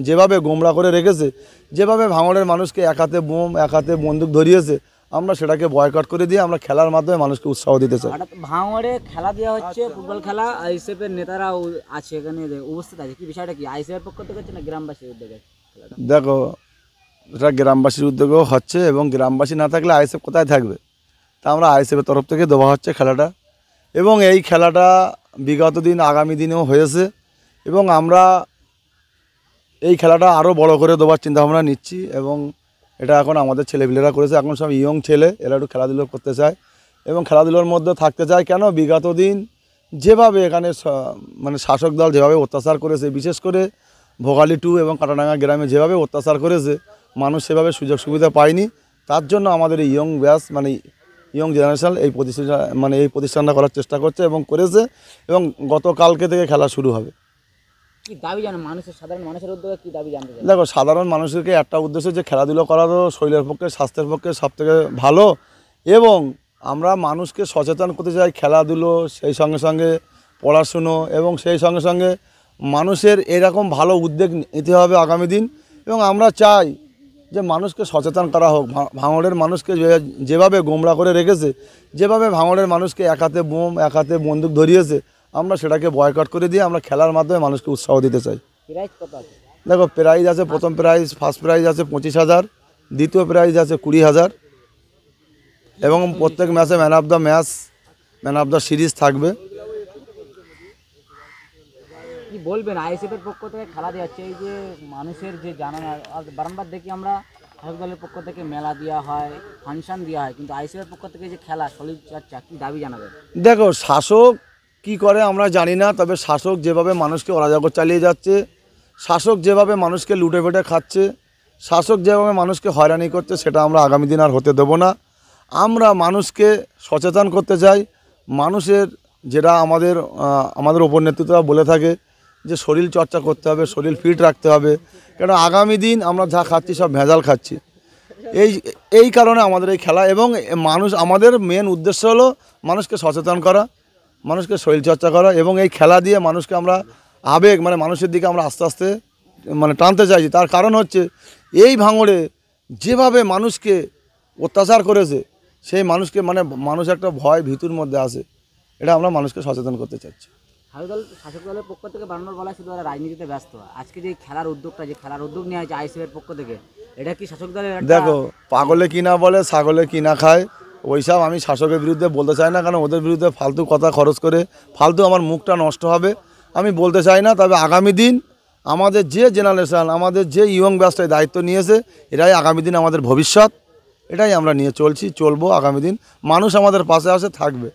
যেভাবে গোমড়া করে রেখেছে, যেভাবে ভাঙড়ের মানুষকে এক হাতে বোম এক হাতে বন্দুক ধরিয়েছে, আমরা সেটাকে বয়কট করে দিয়ে আমরা খেলার মাধ্যমে মানুষকে উৎসাহ দিতে চাই। হঠাৎ ভাঙড়ে খেলা দেওয়া হচ্ছে, ফুটবল খেলা, আইএসএফ এর নেতারা আছে এখানে উপস্থিত আছে, কি বিষয়টা কি আইএসএফ এর পক্ষ থেকে হচ্ছে না গ্রামবাসীর উদ্যোগে? দেখো, এটা গ্রামবাসীর উদ্যোগেও হচ্ছে এবং গ্রামবাসী না থাকলে আইএসএফ কোথায় থাকবে, তা আমরা আইএসএফের তরফ থেকে দেওয়া হচ্ছে খেলাটা। এবং এই খেলাটা বিগত দিন আগামী দিনেও হয়েছে এবং আমরা এই খেলাটা আরও বড় করে দেওয়ার চিন্তাভাবনা নিচ্ছি। এবং এটা এখন আমাদের ছেলেপিলেরা করেছে, এখন সব ইয়ং ছেলে, এরা একটু খেলাধুলো করতে চায় এবং খেলাধুলোর মধ্যে থাকতে চায়। কেন, বিগত দিন যেভাবে এখানে মানে শাসক দল যেভাবে অত্যাচার করেছে, বিশেষ করে ভোগালী 2 এবং কাটাডাঙ্গা গ্রামে যেভাবে অত্যাচার করেছে, মানুষ সেভাবে সুযোগ সুবিধা পায়নি। তার জন্য আমাদের এই ইয়ং ব্যাচ মানে ইয়ং জেনারেশন এই প্রতিষ্ঠানটা করার চেষ্টা করছে এবং করেছে এবং গতকালকে থেকে খেলা শুরু হবে। কি দাবি জানেন মানুষের, সাধারণ মানুষের উদ্যোগে কি দাবি জানতে চান? দেখো, সাধারণ মানুষকে একটা উদ্দেশ্য যে খেলাধুলো করা তো শরীরের পক্ষে স্বাস্থ্যের পক্ষে সবথেকে ভালো এবং আমরা মানুষকে সচেতন করতে চাই খেলাধুলো, সেই সঙ্গে সঙ্গে পড়াশুনো এবং সেই সঙ্গে সঙ্গে মানুষের এরকম ভালো উদ্যোগ নিতে হবে আগামী দিন। এবং আমরা চাই যে মানুষকে সচেতন করা হোক। ভাঙড়ের মানুষকে যেভাবে গোমড়া করে রেখেছে, যেভাবে ভাঙড়ের মানুষকে এক হাতে বোম এক হাতে বন্দুক ধরিয়েছে, আমরা সেটাকে বয়কট করে দিয়ে আমরা খেলার মাধ্যমে মানুষকে উৎসাহ দিতে চাই। প্রাইজ কত আছে? দেখো, প্রাইজ আছে, প্রথম প্রাইজ ফার্স্ট প্রাইজ আছে 25,000, দ্বিতীয় প্রাইজ আছে 20,000 এবং প্রত্যেক ম্যাচে ম্যান অফ দ্য সিরিজ থাকবে। কি বলবেন, আইএসএফ এর পক্ষ থেকে খেলা দেওয়া হচ্ছে, এই যে মানুষের যে জানানো, বারংবার দেখি আমরা শাসক দলের পক্ষ থেকে মেলা দেওয়া হয়, ফাংশন দেওয়া হয়, কিন্তু আইএসএফ এর পক্ষ থেকে যে খেলা শরীর চর্চা, কি দাবি জানাবেন? দেখো, শাসক কি করে আমরা জানি না, তবে শাসক যেভাবে মানুষকে অরাজকতা চালিয়ে যাচ্ছে, শাসক যেভাবে মানুষকে লুটে পেটে খাচ্ছে, শাসক যেভাবে মানুষকে হয়রানি করছে, সেটা আমরা আগামী দিন আর হতে দেবো না। আমরা মানুষকে সচেতন করতে চাই। মানুষের যেটা আমাদের ওপর নেতৃত্বরা বলে থাকে যে শরীর চর্চা করতে হবে, শরীর ফিট রাখতে হবে, কেন আগামী দিন আমরা যা খাচ্ছি সব ভেজাল খাচ্ছি। এই কারণে আমাদের এই খেলা এবং আমাদের মেন উদ্দেশ্য হলো মানুষকে সচেতন করা, মানুষকে শরীরচর্চা করা এবং এই খেলা দিয়ে মানুষকে আমরা আবেগ মানুষের দিকে আমরা আস্তে আস্তে টানতে চাইছি। তার কারণ হচ্ছে এই ভাঙড়ে যেভাবে মানুষকে অত্যাচার করেছে, সেই মানুষকে মানুষ একটা ভয় ভীতুর মধ্যে আসে, এটা আমরা মানুষকে সচেতন করতে চাচ্ছি। শাসক দলের পক্ষ থেকে বারবার বলা শুধু ওরা রাজনীতিতে ব্যস্ত। আজকে যে খেলার উদ্যোগ নেওয়া হয়েছে আইএসএফ এর পক্ষ থেকে, এটা কি শাসক দলের? দেখো, পাগলে কিনা বলে ছাগলে কিনা খায়, ওইসব আমি শাসকের বিরুদ্ধে বলতে চাই না, কারণ ওদের বিরুদ্ধে ফালতু কথা খরচ করে ফালতু আমার মুখটা নষ্ট হবে, আমি বলতে চাই না। তবে আগামী দিন আমাদের যে জেনারেশান, আমাদের যে ইয়ং ব্যাচটায় দায়িত্ব নিয়েছে, এরাই আগামী দিন আমাদের ভবিষ্যৎ, এটাই আমরা নিয়ে চলবো আগামী দিন। মানুষ আমাদের পাশে আসে থাকবে।